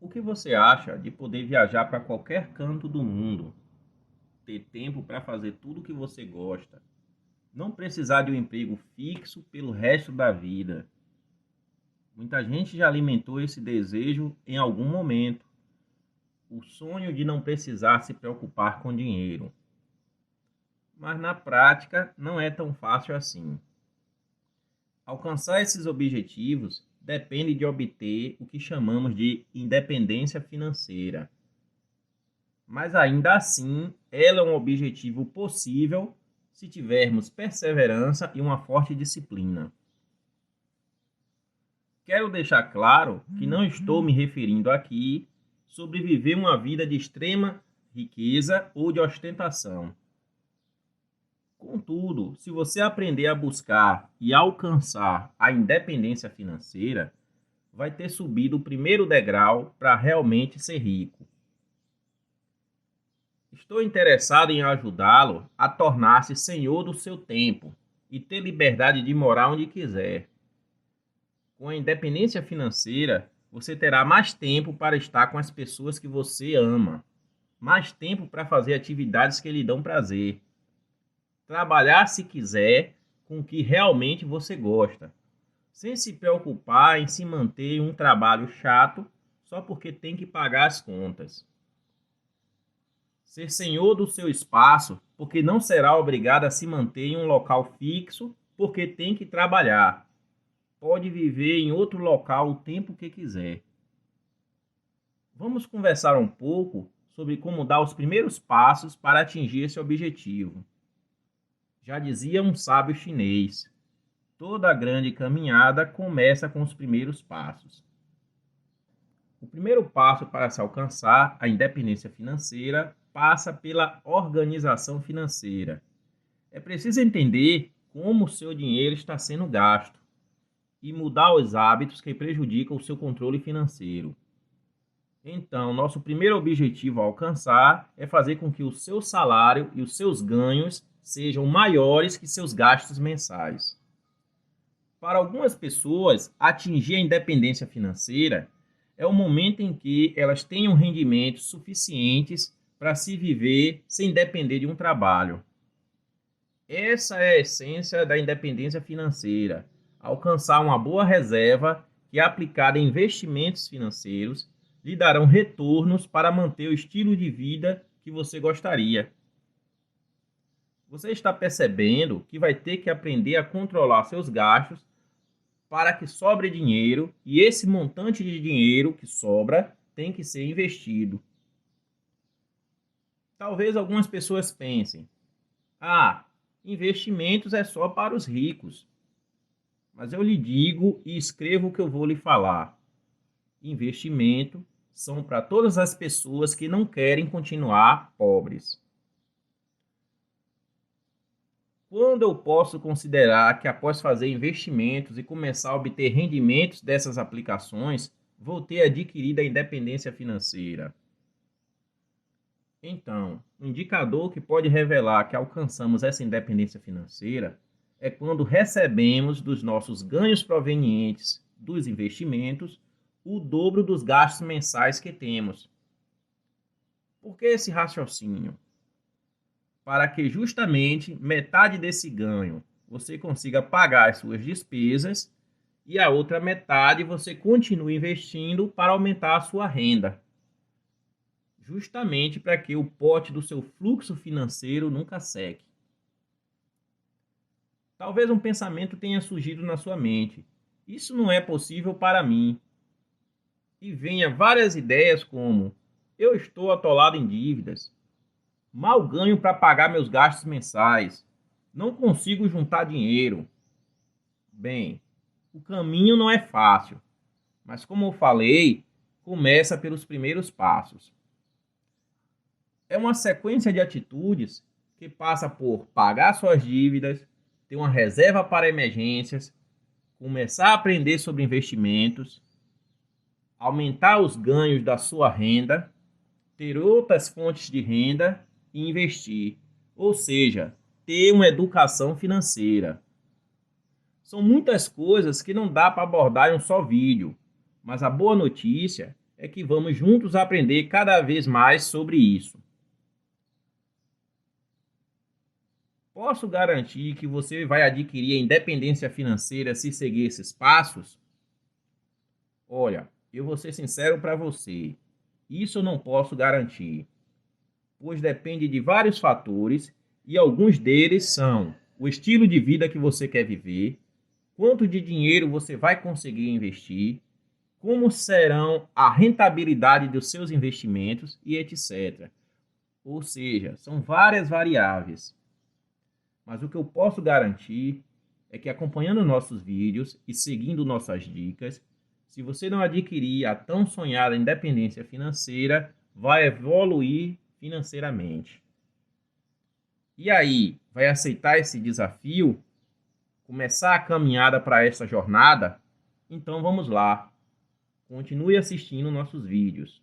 O que você acha de poder viajar para qualquer canto do mundo, ter tempo para fazer tudo o que você gosta, não precisar de um emprego fixo pelo resto da vida? Muita gente já alimentou esse desejo em algum momento, o sonho de não precisar se preocupar com dinheiro. Mas na prática não é tão fácil assim. Alcançar esses objetivos depende de obter o que chamamos de independência financeira. Mas ainda assim, ela é um objetivo possível se tivermos perseverança e uma forte disciplina. Quero deixar claro que não estou me referindo aqui sobre viver uma vida de extrema riqueza ou de ostentação. Contudo, se você aprender a buscar e alcançar a independência financeira, vai ter subido o primeiro degrau para realmente ser rico. Estou interessado em ajudá-lo a tornar-se senhor do seu tempo e ter liberdade de morar onde quiser. Com a independência financeira, você terá mais tempo para estar com as pessoas que você ama, mais tempo para fazer atividades que lhe dão prazer, trabalhar se quiser com o que realmente você gosta, sem se preocupar em se manter em um trabalho chato só porque tem que pagar as contas. Ser senhor do seu espaço, porque não será obrigado a se manter em um local fixo, porque tem que trabalhar. Pode viver em outro local o tempo que quiser. Vamos conversar um pouco sobre como dar os primeiros passos para atingir esse objetivo. Já dizia um sábio chinês: toda grande caminhada começa com os primeiros passos. O primeiro passo para se alcançar a independência financeira passa pela organização financeira. É preciso entender como o seu dinheiro está sendo gasto e mudar os hábitos que prejudicam o seu controle financeiro. Então, nosso primeiro objetivo a alcançar é fazer com que o seu salário e os seus ganhos sejam maiores que seus gastos mensais. Para algumas pessoas, atingir a independência financeira é o momento em que elas tenham rendimentos suficientes para se viver sem depender de um trabalho. Essa é a essência da independência financeira: alcançar uma boa reserva que, aplicada em investimentos financeiros, lhe darão retornos para manter o estilo de vida que você gostaria. Você está percebendo que vai ter que aprender a controlar seus gastos para que sobre dinheiro, e esse montante de dinheiro que sobra tem que ser investido. Talvez algumas pessoas pensem: investimentos é só para os ricos. Mas eu lhe digo e escrevo o que eu vou lhe falar. Investimento são para todas as pessoas que não querem continuar pobres. Quando eu posso considerar que após fazer investimentos e começar a obter rendimentos dessas aplicações, vou ter adquirido a independência financeira? Então, um indicador que pode revelar que alcançamos essa independência financeira é quando recebemos dos nossos ganhos provenientes dos investimentos o dobro dos gastos mensais que temos. Por que esse raciocínio? Para que justamente metade desse ganho você consiga pagar as suas despesas e a outra metade você continue investindo para aumentar a sua renda. Justamente para que o pote do seu fluxo financeiro nunca seque. Talvez um pensamento tenha surgido na sua mente: isso não é possível para mim. E venha várias ideias como: eu estou atolado em dívidas, mal ganho para pagar meus gastos mensais, não consigo juntar dinheiro. Bem, o caminho não é fácil, mas como eu falei, começa pelos primeiros passos. É uma sequência de atitudes que passa por pagar suas dívidas, ter uma reserva para emergências, começar a aprender sobre investimentos, aumentar os ganhos da sua renda, ter outras fontes de renda e investir, ou seja, ter uma educação financeira. São muitas coisas que não dá para abordar em um só vídeo, mas a boa notícia é que vamos juntos aprender cada vez mais sobre isso. Posso garantir que você vai adquirir a independência financeira se seguir esses passos? Olha, eu vou ser sincero para você. Isso eu não posso garantir, pois depende de vários fatores e alguns deles são o estilo de vida que você quer viver, quanto de dinheiro você vai conseguir investir, como serão a rentabilidade dos seus investimentos e etc. Ou seja, são várias variáveis. Mas o que eu posso garantir é que acompanhando nossos vídeos e seguindo nossas dicas, se você não adquirir a tão sonhada independência financeira, vai evoluir financeiramente. E aí, vai aceitar esse desafio? Começar a caminhada para essa jornada? Então vamos lá. Continue assistindo nossos vídeos.